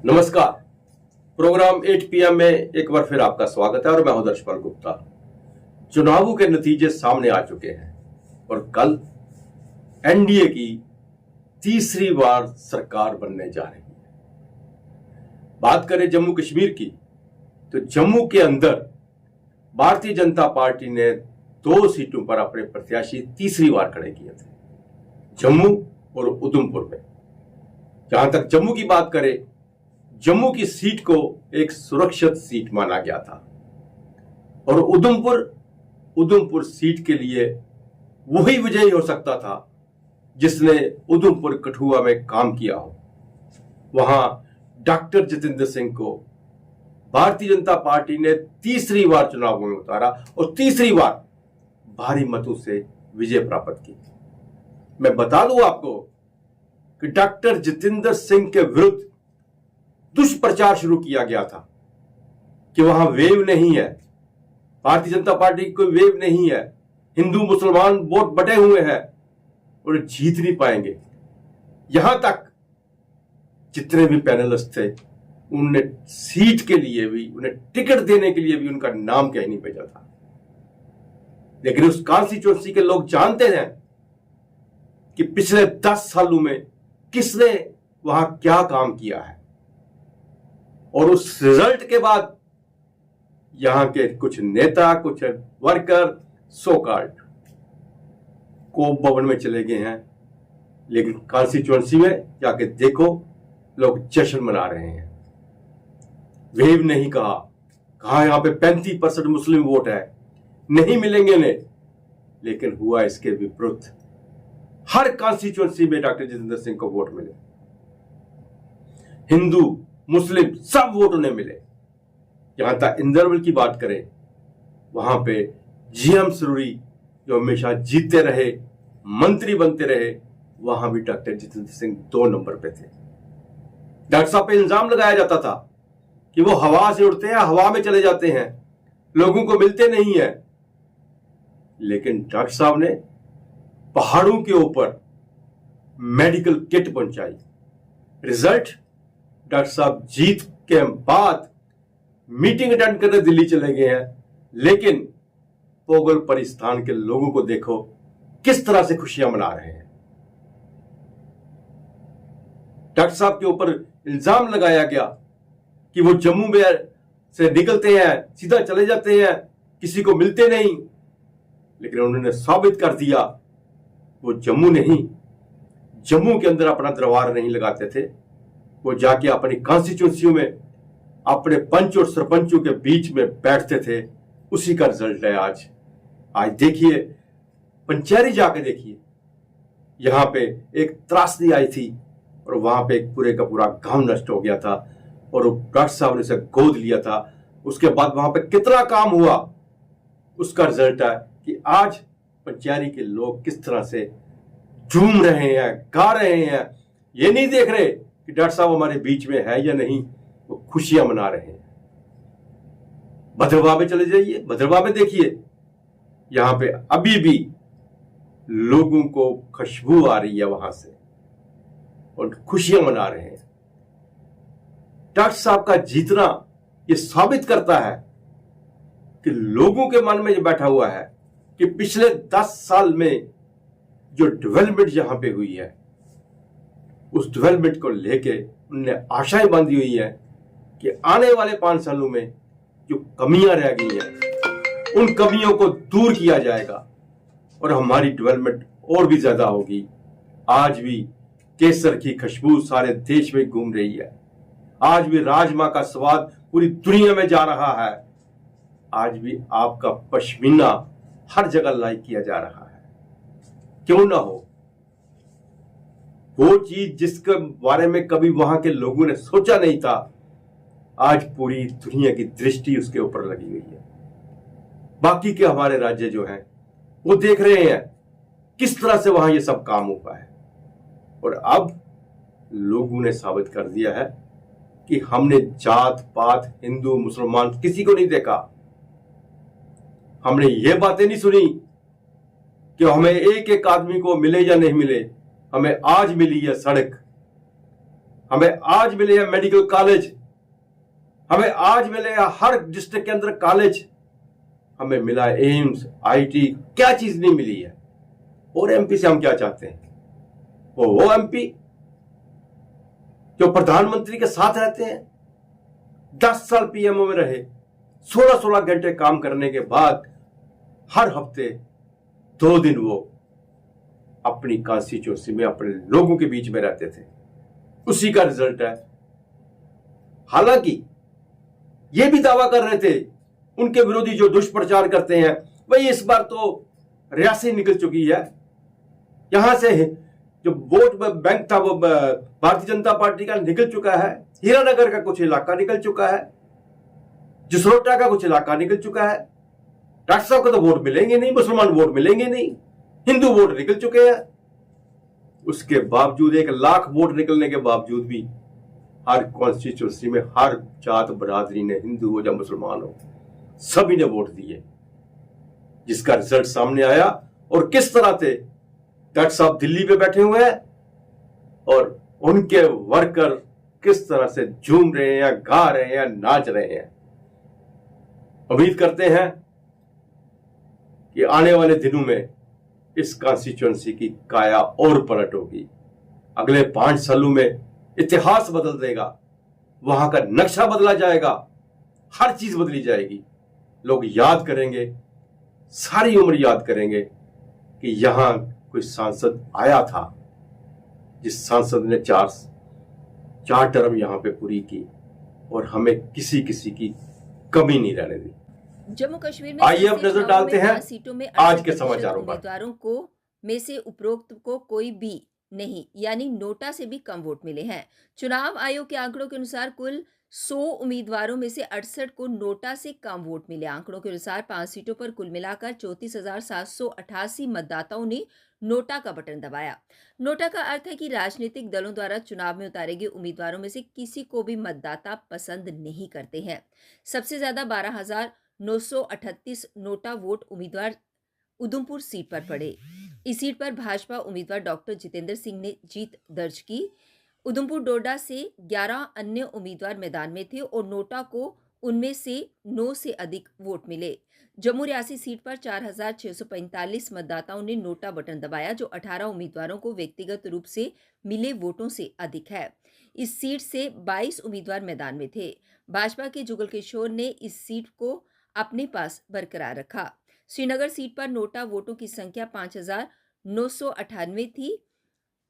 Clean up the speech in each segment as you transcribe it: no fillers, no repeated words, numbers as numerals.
नमस्कार। Programme 8 PM में एक बार फिर आपका स्वागत है और मैं हूं दर्शपाल गुप्ता। चुनावों के नतीजे सामने आ चुके हैं और कल एनडीए की तीसरी बार सरकार बनने जा रही है। बात करें जम्मू कश्मीर की, तो जम्मू के अंदर भारतीय जनता पार्टी ने 2 सीटों पर अपने प्रत्याशी तीसरी बार खड़े किए थे, जम्मू और उधमपुर में। जहां तक जम्मू की बात करें, जम्मू की सीट को एक सुरक्षित सीट माना गया था और उधमपुर सीट के लिए वही विजयी हो सकता था जिसने उधमपुर कठुआ में काम किया हो। वहां डॉक्टर जितेंद्र सिंह को भारतीय जनता पार्टी ने तीसरी बार चुनाव में उतारा और तीसरी बार भारी मतों से विजय प्राप्त की। मैं बता दूं आपको कि डॉक्टर जितेंद्र सिंह के विरुद्ध दुष्प्रचार शुरू किया गया था कि वहां वेव नहीं है, भारतीय जनता पार्टी की कोई वेव नहीं है, हिंदू मुसलमान वोट बटे हुए हैं और जीत नहीं पाएंगे। यहां तक जितने भी पैनलिस्ट थे उनने सीट के लिए भी, उन्हें टिकट देने के लिए भी उनका नाम कहीं नहीं भेजा था। लेकिन उस कॉन्स्टिट्यूएंसी के लोग जानते हैं कि पिछले 10 सालों में किसने वहां क्या काम किया है और उस रिजल्ट के बाद यहां के कुछ नेता, कुछ वर्कर सो-कॉल्ड कोप भवन में चले गए हैं, लेकिन कॉन्स्टिट्यूएंसी में जाके देखो लोग जश्न मना रहे हैं। वेव नहीं कहा यहां पे 35% मुस्लिम वोट है, नहीं मिलेंगे ने, लेकिन हुआ इसके विपरीत। हर कॉन्स्टिट्यूएंसी में डॉक्टर जितेंद्र सिंह को वोट मिले, हिंदू मुस्लिम सब वोट उन्हें मिले। यहां तक इंदरवल की बात करें, वहां पे जीएम सरूरी जो हमेशा जीतते रहे, मंत्री बनते रहे, वहां भी डॉक्टर जितेंद्र सिंह 2 नंबर पे थे। डॉक्टर साहब पे इल्जाम लगाया जाता था कि वो हवा से उड़ते हैं, हवा में चले जाते हैं, लोगों को मिलते नहीं है। लेकिन डॉक्टर साहब ने पहाड़ों के ऊपर मेडिकल किट पहुंचाई। रिजल्ट, डॉक्टर साहब जीत के बाद मीटिंग अटेंड करने दिल्ली चले गए हैं, लेकिन पोगल परिस्थान के लोगों को देखो किस तरह से खुशियां मना रहे हैं। डॉक्टर साहब के ऊपर इल्जाम लगाया गया कि वो जम्मू में से निकलते हैं, सीधा चले जाते हैं, किसी को मिलते नहीं। लेकिन उन्होंने साबित कर दिया वो जम्मू के अंदर अपना दरबार नहीं लगाते थे, वो जाके अपनी कॉन्स्टिट्यूएंसी में अपने पंच और सरपंचों के बीच में बैठते थे। उसी का रिजल्ट है आज देखिए, पंचैरी जाके देखिए, यहां पे एक त्रासदी आई थी और वहां पे एक पूरे का पूरा गांव नष्ट हो गया था और डॉक्टर साहब ने उसे गोद लिया था। उसके बाद वहां पे कितना काम हुआ, उसका रिजल्ट है कि आज पंचैरी के लोग किस तरह से झूम रहे हैं, गा रहे हैं। ये नहीं देख रहे कि डॉक्टर साहब हमारे बीच में है या नहीं, वो खुशियां मना रहे हैं। भद्रवाह में चले जाइए, भद्रवाह में देखिए, यहां पे अभी भी लोगों को खुशबू आ रही है वहां से और खुशियां मना रहे हैं। डॉक्टर साहब का जीतना ये साबित करता है कि लोगों के मन में ये बैठा हुआ है कि पिछले 10 साल में जो डेवलपमेंट यहां पे हुई है, उस डेवलपमेंट को लेके उनने आशाएं बांधी हुई है कि आने वाले 5 सालों में जो कमियां रह गई हैं उन कमियों को दूर किया जाएगा और हमारी डेवलपमेंट और भी ज्यादा होगी। आज भी केसर की खुशबू सारे देश में घूम रही है, आज भी राजमा का स्वाद पूरी दुनिया में जा रहा है, आज भी आपका पश्मीना हर जगह लाइक किया जा रहा है। क्यों ना हो, वो चीज जिसके बारे में कभी वहां के लोगों ने सोचा नहीं था, आज पूरी दुनिया की दृष्टि उसके ऊपर लगी हुई है। बाकी के हमारे राज्य जो हैं वो देख रहे हैं किस तरह से वहां ये सब काम हुआ है और अब लोगों ने साबित कर दिया है कि हमने जात पात, हिंदू मुसलमान किसी को नहीं देखा। हमने ये बातें नहीं सुनी कि हमें एक एक आदमी को मिले या नहीं मिले, हमें आज मिली है सड़क, हमें आज मिले हैं मेडिकल कॉलेज, हमें आज मिले हैं हर डिस्ट्रिक्ट के अंदर कॉलेज, हमें मिला है एम्स, आईटी, क्या चीज नहीं मिली है। और एमपी से हम क्या चाहते हैं? वो एमपी जो प्रधानमंत्री के साथ रहते हैं, 10 साल पीएमओ में रहे, 16-16 घंटे काम करने के बाद हर हफ्ते 2 दिन वो अपनी कॉन्स्टिट्यूंसी में अपने लोगों के बीच में रहते थे। उसी का रिजल्ट है। हालांकि ये भी दावा कर रहे थे उनके विरोधी जो दुष्प्रचार करते हैं, भाई इस बार तो रियासत निकल चुकी है, यहां से जो वोट बैंक था वो भारतीय जनता पार्टी का निकल चुका है, हीरानगर का कुछ इलाका निकल चुका है, जसरोटा का कुछ इलाका निकल चुका है। डॉक्टर साहब को तो वोट मिलेंगे नहीं, मुसलमान वोट मिलेंगे नहीं, हिंदू वोट निकल चुके हैं। उसके बावजूद 1 लाख वोट निकलने के बावजूद भी हर कॉन्स्टिट्यूंसी में हर जात बरादरी ने, हिंदू हो या मुसलमान हो, सभी ने वोट दिए, जिसका रिजल्ट सामने आया। और किस तरह से डॉक्टर साहब दिल्ली पे बैठे हुए हैं और उनके वर्कर किस तरह से झूम रहे हैं, गा रहे हैं, नाच रहे हैं। उम्मीद करते हैं कि आने वाले दिनों में इस कॉन्स्टिट्यूंसी की काया और पलट होगी। अगले 5 सालों में इतिहास बदल देगा, वहां का नक्शा बदला जाएगा, हर चीज बदली जाएगी। लोग याद करेंगे, सारी उम्र याद करेंगे कि यहां कोई सांसद आया था जिस सांसद ने 4 टर्म यहां पे पूरी की और हमें किसी की कमी नहीं रहने दी। जम्मू कश्मीर में आइए अब नजर डालते हैं सीटों में आज के समाचारों पर। उम्मीदवारों को में से उपरोक्त को कोई भी नहीं यानी नोटा से भी कम वोट मिले हैं। चुनाव आयोग के आंकड़ों के अनुसार कुल 100 उम्मीदवारों में से 68 को नोटा से कम वोट मिले। आंकड़ों के अनुसार 5 सीटों पर कुल मिलाकर 34,788 मतदाताओं ने नोटा का बटन दबाया। नोटा का अर्थ है कि राजनीतिक दलों द्वारा चुनाव में उतारे गए उम्मीदवारों में से किसी को भी मतदाता पसंद नहीं करते हैं। सबसे ज्यादा 12,938 नोटा वोट उम्मीदवार उधमपुर सीट पर पड़े। इस सीट पर भाजपा उम्मीदवार डॉक्टर जितेंद्र सिंह ने जीत दर्ज की। उधमपुर डोडा से 11 अन्य उम्मीदवार मैदान में थे और नोटा को उनमें से 9 से अधिक वोट मिले। जम्मू रियासी सीट पर 4,645 मतदाताओं ने नोटा बटन दबाया, जो 18 उम्मीदवारों को व्यक्तिगत रूप से मिले वोटों से अधिक है। इस सीट से 22 उम्मीदवार मैदान में थे। भाजपा के जुगल किशोर ने इस सीट को अपने पास बरकरार रखा। श्रीनगर सीट पर नोटा वोटों की संख्या 5,998 थी।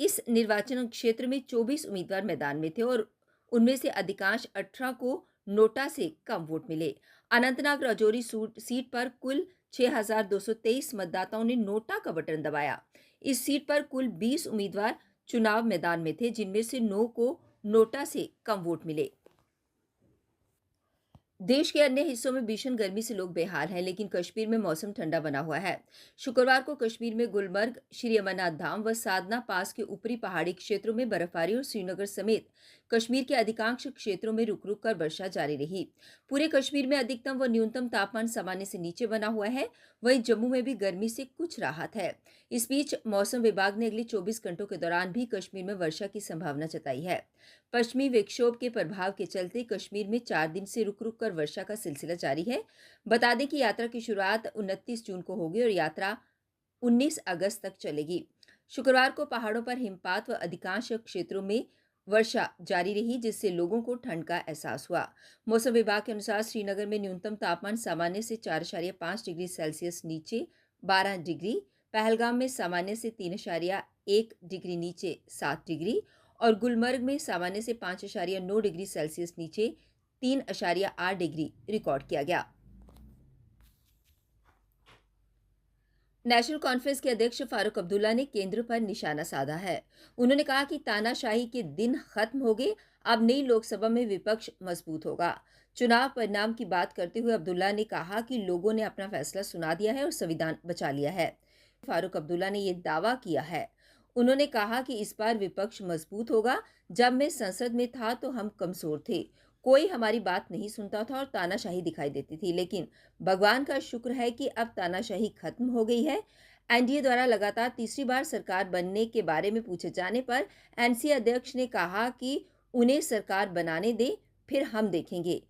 इस निर्वाचन क्षेत्र में 24 उम्मीदवार मैदान में थे और उनमें से अधिकांश 18 को नोटा से कम वोट मिले। अनंतनाग राजौरी सीट पर कुल 6,223 मतदाताओं ने नोटा का बटन दबाया। इस सीट पर कुल 20 उम्मीदवार चुनाव मैदान में थे, जिनमें से 9 को नोटा से कम वोट मिले। देश के अन्य हिस्सों में भीषण गर्मी से लोग बेहाल हैं, लेकिन कश्मीर में मौसम ठंडा बना हुआ है। शुक्रवार को कश्मीर में गुलमर्ग, श्री अमरनाथ धाम व साधना पास के ऊपरी पहाड़ी क्षेत्रों में बर्फबारी और श्रीनगर समेत कश्मीर के अधिकांश क्षेत्रों में रुक रुक कर वर्षा जारी रही। पूरे कश्मीर में अधिकतम व न्यूनतम तापमान सामान्य से नीचे बना हुआ है। वहीं जम्मू में भी गर्मी से कुछ राहत है। इस बीच मौसम विभाग ने अगले 24 घंटों के दौरान भी कश्मीर में वर्षा की संभावना जताई है। पश्चिमी विक्षोभ के प्रभाव के चलते कश्मीर में 4 दिन से रुक रुक कर वर्षा का सिलसिला जारी है। बता दें कि यात्रा की शुरुआत 29 जून को होगी और यात्रा 19 अगस्त तक चलेगी। शुक्रवार को पहाड़ों पर हिमपात व अधिकांश क्षेत्रों में वर्षा जारी रही, जिससे लोगों को ठंड का एहसास हुआ। मौसम विभाग के अनुसार श्रीनगर में न्यूनतम तापमान सामान्य से 4.5 डिग्री सेल्सियस नीचे 12 डिग्री, पहलगाम में सामान्य से 3.1 डिग्री नीचे 7 डिग्री और गुलमर्ग में सामान्य से 5.9 डिग्री सेल्सियस नीचे 3.8 डिग्री रिकॉर्ड किया गया। नेशनल कॉन्फ्रेंस के अध्यक्ष फारूक अब्दुल्ला ने केंद्र पर निशाना साधा है। उन्होंने कहा कि तानाशाही के दिन खत्म हो गए, अब नई लोकसभा में विपक्ष मजबूत होगा। चुनाव परिणाम की बात करते हुए अब्दुल्ला ने कहा कि लोगों ने अपना फैसला सुना दिया है और संविधान बचा लिया है। फारूक अब्दुल्ला ने यह दावा किया है। उन्होंने कहा कि इस बार विपक्ष मजबूत होगा। जब मैं संसद में था तो हम कमजोर थे, कोई हमारी बात नहीं सुनता था और तानाशाही दिखाई देती थी, लेकिन भगवान का शुक्र है कि अब तानाशाही खत्म हो गई है। एनडीए द्वारा लगातार तीसरी बार सरकार बनने के बारे में पूछे जाने पर एनसी अध्यक्ष ने कहा कि उन्हें सरकार बनाने दें, फिर हम देखेंगे।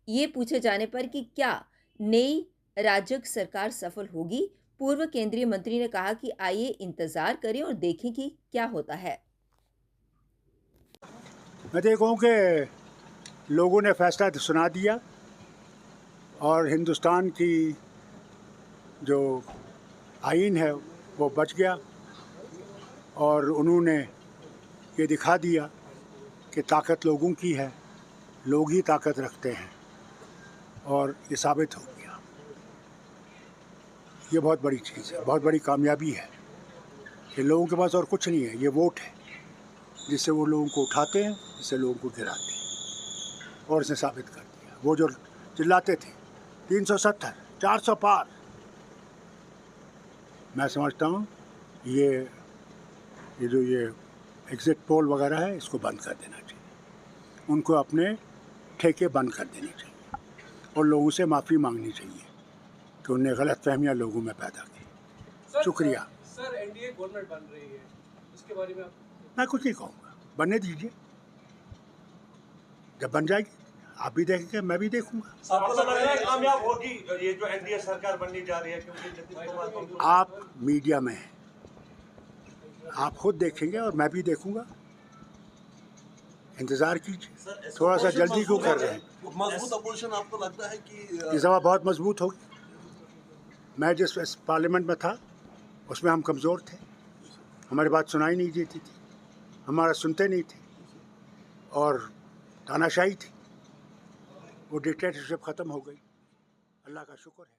ये पूछे जाने पर कि क्या नई राजग सरकार सफल होगी, पूर्व केंद्रीय मंत्री ने कहा कि आइए इंतजार करें और देखें कि क्या होता है। मैं तो ये कहूँ कि लोगों ने फैसला सुना दिया और हिंदुस्तान की जो आइन है वो बच गया और उन्होंने ये दिखा दिया कि ताकत लोगों की है, लोग ही ताकत रखते हैं और ये साबित हो गया। ये बहुत बड़ी चीज़ है, बहुत बड़ी कामयाबी है कि लोगों के पास और कुछ नहीं है, ये वोट है जिससे वो लोगों को उठाते हैं, जिससे लोगों को गिराते हैं और इसने साबित कर दिया। वो जो चिल्लाते थे 370, 400 पार, मैं समझता हूँ ये जो एग्ज़िट पोल वगैरह है इसको बंद कर देना चाहिए, उनको अपने ठेके बंद कर देने चाहिए और लोगों से माफ़ी मांगनी चाहिए कि उन्हें गलतफहमियां लोगों में पैदा की। शुक्रिया। सर एनडीए गवर्नमेंट बन रही है, इसके बारे में आप? मैं कुछ नहीं कहूँगा, बनने दीजिए, जब बन जाएगी आप भी देखेंगे, मैं भी देखूंगा। आपको तो लग रहा है कामयाब होगी ये जो एनडीए सरकार बनने जा रही है, क्योंकि नीतीश कुमार को आप मीडिया में हैं, आप खुद देखेंगे और मैं भी देखूंगा, इंतज़ार कीजिए। थोड़ा सा जल्दी क्यों कर रहे हैं? मजबूत अपोजिशन आपको लगता है कि इस दफ़ा बहुत मजबूत होगी। मैं जिस पार्लियामेंट में था उसमें हम कमज़ोर थे, हमारी बात सुनाई नहीं देती थी, हमारा सुनते नहीं थे और तानाशाही थी। वो डिक्टेटरशिप ख़त्म हो गई, अल्लाह का शुक्र है।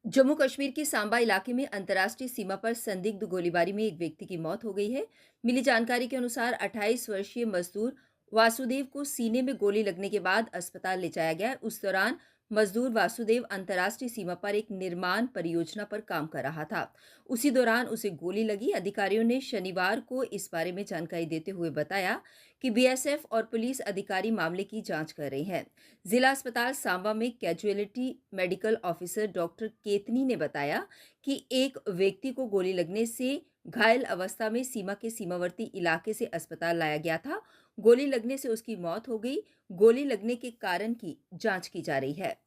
जम्मू कश्मीर के सांबा इलाके में अंतर्राष्ट्रीय सीमा पर संदिग्ध गोलीबारी में एक व्यक्ति की मौत हो गई है। मिली जानकारी के अनुसार 28 वर्षीय मजदूर वासुदेव को सीने में गोली लगने के बाद अस्पताल ले जाया गया। उस दौरान मजदूर वासुदेव अंतर्राष्ट्रीय सीमा पर एक निर्माण परियोजना पर काम कर रहा था। उसी दौरान उसे गोली लगी। अधिकारियों ने शनिवार को इस बारे में जानकारी देते हुए बताया कि बीएसएफ और पुलिस अधिकारी मामले की जांच कर रहे हैं। जिला अस्पताल सांबा में कैजुअलिटी मेडिकल ऑफिसर डॉक्टर केतनी ने बताया कि एक व्यक्ति को गोली लगने से घायल अवस्था में सीमा के सीमावर्ती इलाके से अस्पताल लाया गया था। गोली लगने से उसकी मौत हो गई। गोली लगने के कारण की जांच की जा रही है।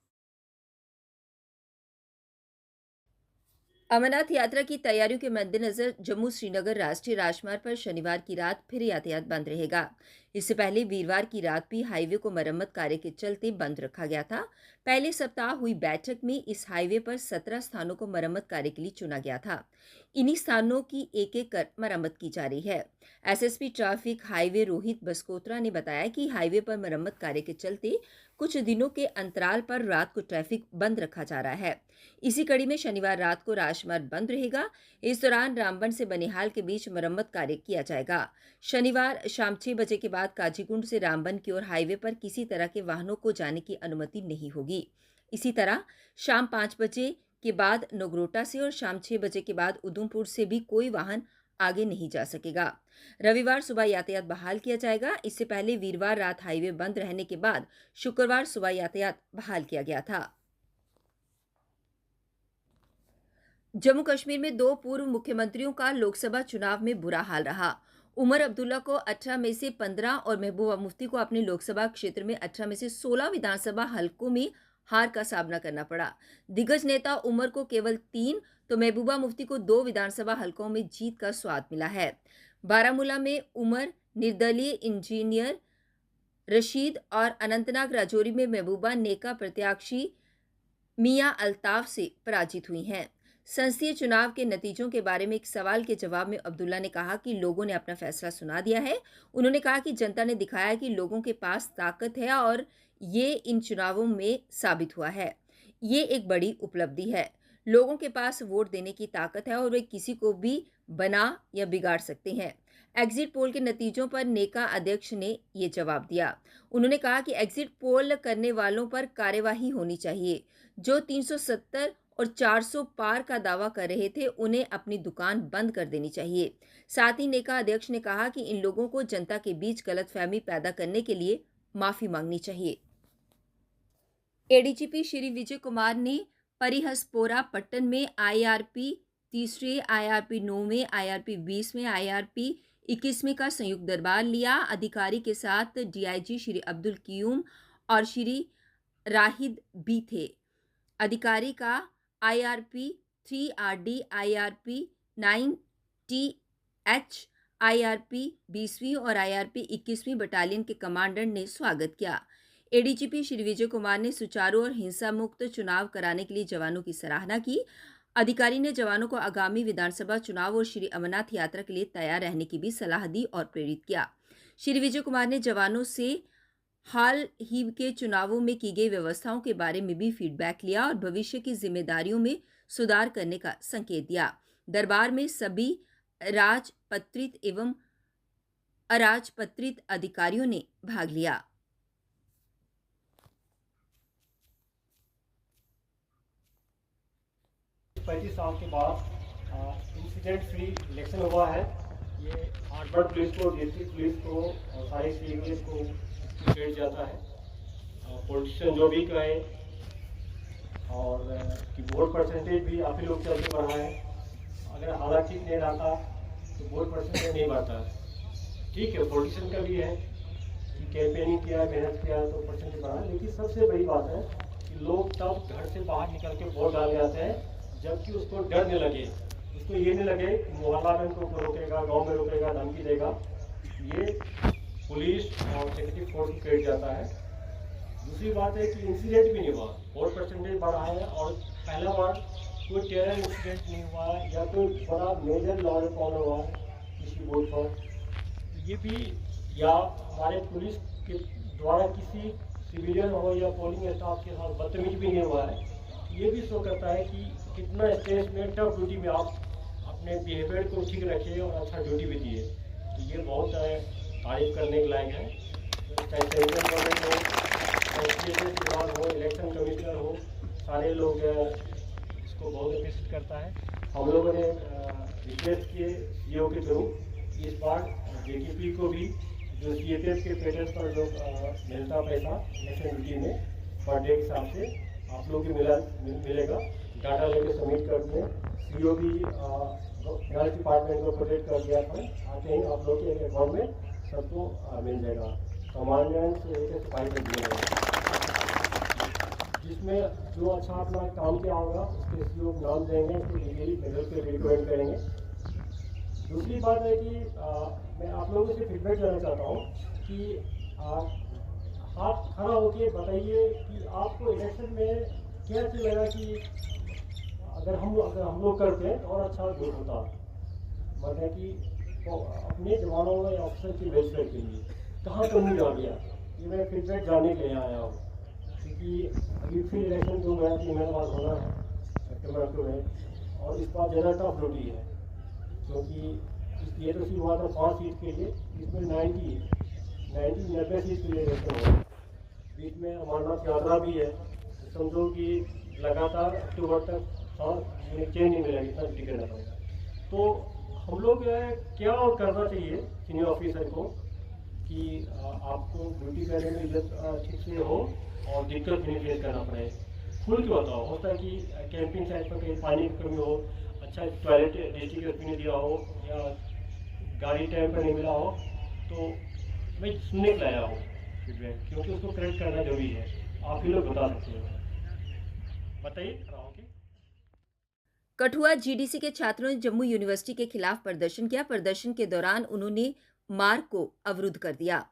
अमरनाथ यात्रा की तैयारियों के मद्देनजर जम्मू श्रीनगर राष्ट्रीय राजमार्ग पर शनिवार की रात फिर यातायात बंद रहेगा। इससे पहले वीरवार की रात भी हाईवे को मरम्मत कार्य के चलते बंद रखा गया था। पहले सप्ताह हुई बैठक में इस हाईवे पर 17 स्थानों को मरम्मत कार्य के लिए चुना गया था। इन्हीं स्थानों की एक एक कर मरम्मत की जा रही है। एसएसपी ट्रैफिक हाईवे रोहित बसकोत्रा ने बताया कि हाईवे पर मरम्मत कार्य के चलते कुछ दिनों के अंतराल पर रात को ट्रैफिक बंद रखा जा रहा है। इसी कड़ी में शनिवार रात को राजमार्ग बंद रहेगा। इस दौरान रामबन से बनिहाल के बीच मरम्मत कार्य किया जाएगा। शनिवार शाम 6 बजे के बाद काजीकुंड से रामबन की ओर हाईवे पर किसी तरह के वाहनों को जाने की अनुमति नहीं होगी। इसी तरह शाम 5 बजे के बाद नगरोटा से और शाम 6 बजे के बाद उधमपुर से भी कोई वाहन आगे नहीं जा सकेगा। रविवार सुबह यातायात बहाल किया जाएगा। इससे पहले वीरवार रात हाईवे बंद रहने के बाद शुक्रवार सुबह यातायात बहाल किया गया था। जम्मू कश्मीर में 2 पूर्व मुख्यमंत्रियों का लोकसभा चुनाव में बुरा हाल रहा। उमर अब्दुल्ला को 18 में से 15 और महबूबा मुफ्ती को अपने लोकसभा क्षेत्र में 18 में से 16 विधानसभा हलकों में हार का सामना करना पड़ा। दिग्गज नेता उमर को केवल 3 तो महबूबा मुफ्ती को 2 विधानसभा हलकों में जीत का स्वाद मिला है। बारामूला में उमर निर्दलीय इंजीनियर रशीद और अनंतनाग राजौरी में महबूबा नेका प्रत्याशी मियां अल्ताफ से पराजित हुई हैं। संसदीय चुनाव के नतीजों के बारे में एक सवाल के जवाब में अब्दुल्ला ने कहा कि लोगों ने अपना फैसला सुना दिया है। उन्होंने कहा कि जनता ने दिखाया कि लोगों के पास ताकत है और ये इन चुनावों में साबित हुआ है। ये एक बड़ी उपलब्धि है। लोगों के पास वोट देने की ताकत है और वे किसी को भी बना या बिगाड़ सकते हैं। एग्जिट पोल के नतीजों पर नेका अध्यक्ष ने ये जवाब दिया। उन्होंने कहा कि एग्जिट पोल करने वालों पर कार्यवाही होनी चाहिए। जो 370 और 400 पार का दावा कर रहे थे उन्हें अपनी दुकान बंद कर देनी चाहिए। साथ ही नेका अध्यक्ष ने कहा कि इन लोगों को जनता के बीच गलतफहमी पैदा करने के लिए माफी मांगनी चाहिए। एडीजीपी श्री विजय कुमार ने परिहसपोरा पट्टन में आईआरपी 3, आईआरपी 9, आईआरपी 20, आईआरपी 21वीं का संयुक्त दरबार लिया। अधिकारी के साथ डीआईजी श्री अब्दुल क़य्यूम और श्री राहिद भी थे। अधिकारी का IRP 3RD, IRP 9TH, IRP 20वीं और IRP 21वीं बटालियन के कमांडेंट ने स्वागत किया। ADGP श्री विजय कुमार ने सुचारू और हिंसा मुक्त चुनाव कराने के लिए जवानों की सराहना की। अधिकारी ने जवानों को आगामी विधानसभा चुनाव और श्री अमरनाथ यात्रा के लिए तैयार रहने की भी सलाह दी और प्रेरित किया। श्री विजय कुमार ने जवानों से हाल ही के चुनावों में की गई व्यवस्थाओं के बारे में भी फीडबैक लिया और भविष्य की जिम्मेदारियों में सुधार करने का संकेत दिया। दरबार में सभी राजपत्रित एवं अराजपत्रित अधिकारियों ने भाग लिया। 35 साल के बाद इंसिडेंट फ्री इलेक्शन हुआ है। ये अर्बन पुलिस को, डिस्ट्रिक्ट पुलिस को और सारी सिविलियंस को क्रेडिट जाता है। पॉलिटिशियन जो भी कहे और कि वोट परसेंटेज भी काफ़ी लोग चलते बढ़ा है। अगर हालात ठीक नहीं रहता तो वोट परसेंटेज नहीं बढ़ता। ठीक है, पॉलिटिशियन का भी है कि कैंपेनिंग किया, मेहनत किया तो परसेंटेज बढ़ा, लेकिन सबसे बड़ी बात है कि लोग तब घर से बाहर निकल के वोट डालने आते हैं जबकि उसको डर नहीं लगे, उसको ये नहीं लगे कि मोहल्ला में उनको रोकेगा, गांव में रोकेगा, धमकी देगा। ये पुलिस और सेक्रेटरी फोर्स को क्रेडिट जाता है। दूसरी बात है कि इंसिडेंट भी नहीं हुआ, वोट परसेंटेज बढ़ा है और पहला बार कोई टेरर इंसिडेंट नहीं हुआ या कोई बड़ा मेजर लॉ एंड प्रॉब्लम हुआ किसी वोट पर। ये भी या हमारे पुलिस के द्वारा किसी सिविलियन हो या पोलिंग स्टाफ के साथ बदतमीज भी नहीं हुआ है। ये भी शो करता है कि कितना स्टेज में टफ ड्यूटी में आप अपने बिहेवियर को ठीक रखिए और अच्छा ड्यूटी भी दिए। तो ये बहुत तारीफ करने के लायक है। चाहे सेंट्रल गवर्नमेंट हो, कॉन्स्टिट्यूशन विभाग हो, इलेक्शन कमिश्नर हो, सारे लोग इसको बहुत अप्रिशिएट करता है। हम लोगों ने रिक्वेस्ट किए CEO के थ्रू इस बार JTP को भी जो CFF के पेटेंट पर जो मिलता पैसा इलेक्शन ड्यूटी में पर डे के हिसाब से आप लोग को मिलेगा। डाटा लेके सबमिट कर दिए। CO भी फाइनेंस डिपार्टमेंट को प्रोजेक्ट कर दिया था। आते ही आप लोग के अकाउंट में सबको मिल जाएगा। कमांडेंट से एक सफाई कर दिया जाएगा, जिसमें जो अच्छा अपना काम किया होगा उसके CO को नाम देंगे, उसको डिग्री मेडल पे रिकमेंड करेंगे। दूसरी बात है कि मैं आप लोगों से फीडबैक देना चाहता हूँ कि हाथ खड़ा होकर बताइए कि आपको इलेक्शन में क्या अच्छा लगा कि अगर हम लोग करते हैं तो और अच्छा वोट होता। मतलब कि तो अपने जवानों या ऑफिसर की वेलफेयर के लिए कहाँ कमी आ गया, ये मैं फीडबैक जानने के लिए आया हूँ। क्योंकि अभी फिर इलेक्शन जो है 3 महीने बाद होना है, सितंबर में, और इस बार ज़्यादा टफ ड्यूटी है क्योंकि ये तो सिर्फ हुआ था 5 सीट के लिए, इसमें 90 सीट के लिए इलेक्शन हुआ। बीच में अमरनाथ यात्रा भी है। समझो कि लगातार अक्टूबर तक चेंज नहीं मिलेगा, इतना ड्यूटी करना पड़ेगा। तो हम लोग क्या और करना चाहिए सीनियर ऑफिसर को कि आपको ड्यूटी करने में इज्जत ठीक से हो और दिक्कत नहीं फेस करना पड़े। खुल के बताओ, होता है कि कैंपिंग साइट पर कहीं पानी की कमी हो, अच्छा टॉयलेट डिस्ट्रिक्ट ने दिया हो या गाड़ी टाइम पर नहीं मिला हो, तो मैं सुनने के लाया हूँ फीडबैक, क्योंकि उसको करेक्ट करना जरूरी है। आप ही लोग बता सकते हो, बताइए। कठुआ GDC के छात्रों ने जम्मू यूनिवर्सिटी के खिलाफ प्रदर्शन किया। प्रदर्शन के दौरान उन्होंने मार्ग को अवरुद्ध कर दिया।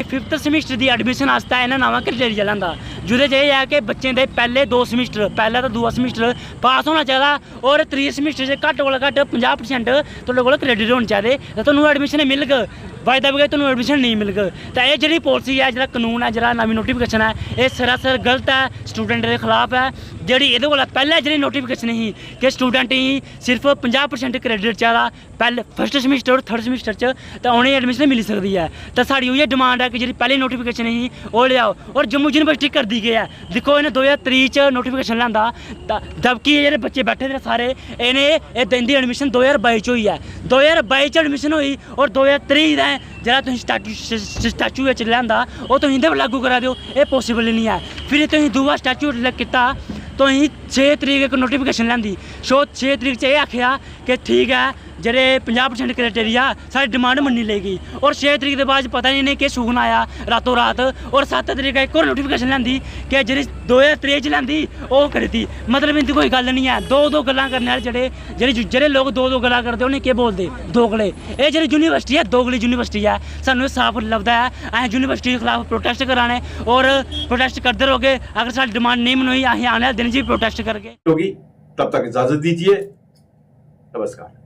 फिफ्थ सेमिस्टर की एडमिशन आस्ते इन्हें नवा क्राइटेरिया लांदा जुदे च एह् है कि बच्चें दे पैह्ले 2 सेमिस्टर, पैह्ला ते दूआ सेमिस्टर पास होना चाहिदा और 3 सेमिस्टर च घट्ट कोला घट्ट 50% तुहाडे कोल क्रेडिट होने चाहिदे ते तुहानूं एडमिशन मिलग। वायदा बगैर तुहानूं एडमिशन नहीं मिलग। ते एह् जेह्ड़ी पॉलिसी है, जेह्ड़ा कानून है, जेह्ड़ा नवीं नोटिफिकेशन है, एह् सरासर गलत है, स्टूडेंट के खिलाफ है। जेह्ड़ी एह्दे कोला पैह्ले जेह्ड़ी नोटिफिकेशन ही कि स्टूडेंट ही सिर्फ 50% क्रेडिट चाहिदा पैह्ले फर्स्ट सेमिस्टर और थर्ड सेमिस्टर च, ते उन्हें एडमिशन मिल सकती है। तो साड़ी उही डिमांड है कि जी पहले नोटिफिकेशन ही वो लियाओ। और जम्मू यूनिवर्सिटी कर दी गई है, देखो इन्हें 2023 च नोटिफिकेशन लिया, जबकि ये बच्चे बैठे थे सारे इन्हें इंदी एडमिशन 2022 हुई है। 2022 एडमिशन हुई और 2023 जरा तुम स्टैचू लिया वो तुम इंदे पर लागू करा दो, ये पॉसिबल ही नहीं है। फिर तुम दूआ स्टैचू किया तो 6 तरीक एक नोटिफिकेशन लिया, 6 तरीक च आख्या कि ठीक है जेह्ड़े 50% क्राइटेरिया सारी डिमांड मन्नी लेगी। और 6 तरीक के बाद पता नहीं कि सुखन आया रातों रात। और 7 तरीक एक और नोटिफिकेशन ली कि जी 2023 ली वो करी थी। मतलब इनकी कोई गल नहीं है। दो गल्लां करने वाले जेह्ड़े लोग दो गल्लां करते उन्हें केह् बोलते दोगले। ये जी यूनिवर्सिटी है दोगली यूनिवर्सिटी है, सानूं साफ लभदा है। असें यूनिवर्सिटी के खिलाफ प्रोटेस्ट कराने और प्रोटेस्ट करते रहोगे। अगर साडी डिमांड नहीं मनोई असें आने वाले दिन च भी प्रोटेस्ट करगे। होगी तब तक इजाजत दीजिए, नमस्कार।